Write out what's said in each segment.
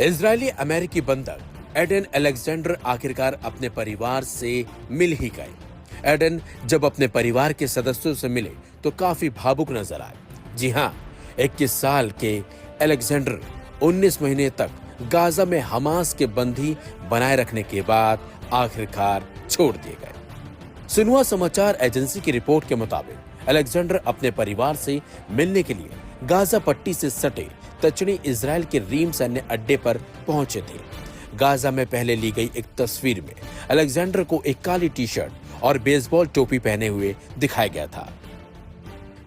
Israeli अमेरिकी बंधक Aiden Alexander आखिरकार अपने परिवार से मिल ही गए। एडन जब अपने परिवार के सदस्यों से मिले तो काफी भावुक नजर आए। जी हाँ, 21 साल के अलेक्जेंडर 19 महीने तक गाजा में हमास के बंदी बनाए रखने के बाद आखिरकार छोड़ दिए गए। सिन्हुआ समाचार एजेंसी की रिपोर्ट के मुताबिक अलेक्जेंडर अपने परिवार से मिलने के लिए गाजा पट्टी से सटे दक्षिणी इजराइल के रीम सैन्य अड्डे पर पहुंचे थे। गाजा में पहले ली गई एक तस्वीर में अलेक्जेंडर को एक काली टी शर्ट और बेसबॉल टोपी पहने हुए दिखाया गया था,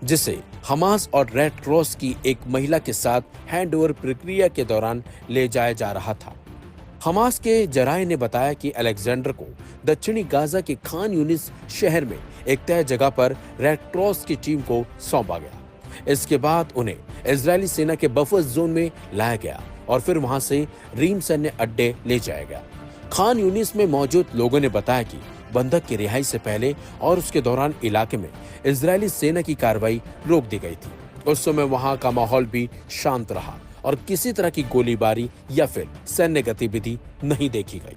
जिसे हमास और रेड क्रॉस की एक महिला के साथ हैंडओवर प्रक्रिया के दौरान ले जाया जा रहा था। हमास के जराये ने बताया कि अलेक्जेंडर को दक्षिणी गाजा के खान यूनिस शहर में एक तय जगह पर रेड क्रॉस की टीम को सौंपा गया। इसके बाद उन्हें इजरायली सेना के बफर जोन में लाया गया और फिर वहां से रीम सैन्य अड्डे ले जाया गया। खान यूनिस में मौजूद लोगों ने बताया कि बंधक की रिहाई से पहले और उसके दौरान इलाके में इजरायली सेना की कार्रवाई रोक दी गई थी। उस समय वहां का माहौल भी शांत रहा और किसी तरह की गोलीबारी या फिर सैन्य गतिविधि नहीं देखी गई।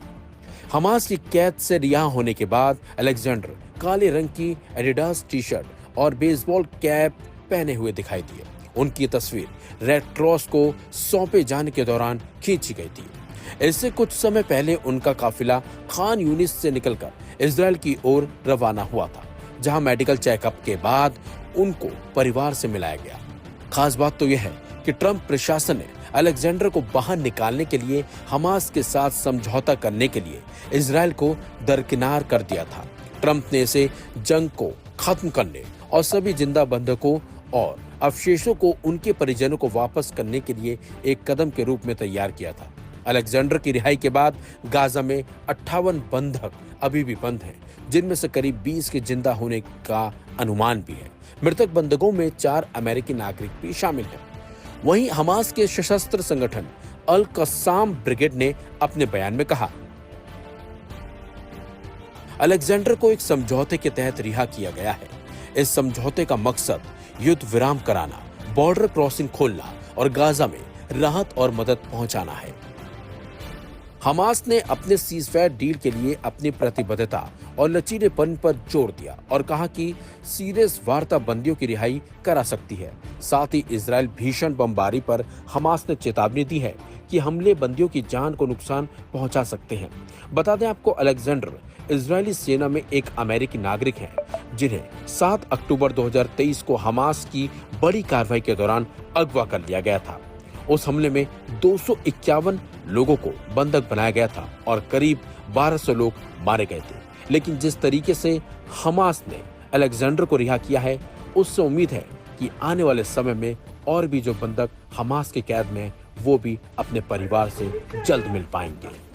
हमास की कैद से रिहा होने के बाद अलेक्जेंडर काले रंग की एडिडास टी शर्ट और बेसबॉल कैप पहने हुए दिखाई दिए। उनकी तस्वीर रेड क्रॉस को सौंपे जाने के दौरान खींची गई थी। इससे कुछ समय पहले उनका काफिला खान यूनिस से निकलकर इजराइल की ओर रवाना हुआ था, जहां मेडिकल चेकअप के बाद उनको परिवार से मिलाया गया। खास बात तो यह है कि ट्रंप प्रशासन ने अलेक्जेंडर को बाहर निकालने के लिए हमास के साथ समझौता करने के लिए इजराइल को दरकिनार कर दिया था। ट्रंप ने इसे जंग को खत्म करने और सभी जिंदा बंधकों और अवशेषों को उनके परिजनों को वापस करने के लिए एक कदम के रूप में तैयार किया था। अलेक्जेंडर की रिहाई के बाद गाजा में 58 बंधक अभी भी बंद हैं, जिनमें से करीब 20 के जिंदा होने का अनुमान भी है। मृतक बंधकों में 4 अमेरिकी नागरिक भी शामिल हैं। वहीं हमास के सशस्त्र संगठन अल कस्साम ब्रिगेड ने अपने बयान में कहा, अलेक्जेंडर को एक समझौते के तहत रिहा किया गया है। इस समझौते का मकसद युद्ध विराम कराना, बॉर्डर क्रॉसिंग खोलना और गाजा में राहत और मदद पहुंचाना है। हमास ने अपने सीजफायर डील के लिए अपनी प्रतिबद्धता और लचीलेपन पर जोर दिया और कहा कि सीरियस वार्ता बंदियों की रिहाई करा सकती है। साथ ही इजराइल भीषण बमबारी पर हमास ने चेतावनी दी है कि हमले बंदियों की जान को नुकसान पहुंचा सकते हैं। बता दें आपको, अलेक्जेंडर इजरायली सेना में एक अमेरिकी नागरिक हैं, जिन्हें 7 अक्टूबर 2023 को हमास की बड़ी कार्रवाई के दौरान अगवा कर लिया गया था। उस हमले में 251 लोगों को बंधक बनाया गया था और करीब 1200 लोग मारे गए थे। लेकिन जिस तरीके से हमास ने अलेक्जेंडर को रिहा किया है, उससे उम्मीद है कि आने वाले समय में और भी जो बंधक हमास के कैद में, वो भी अपने परिवार से जल्द मिल पाएंगे।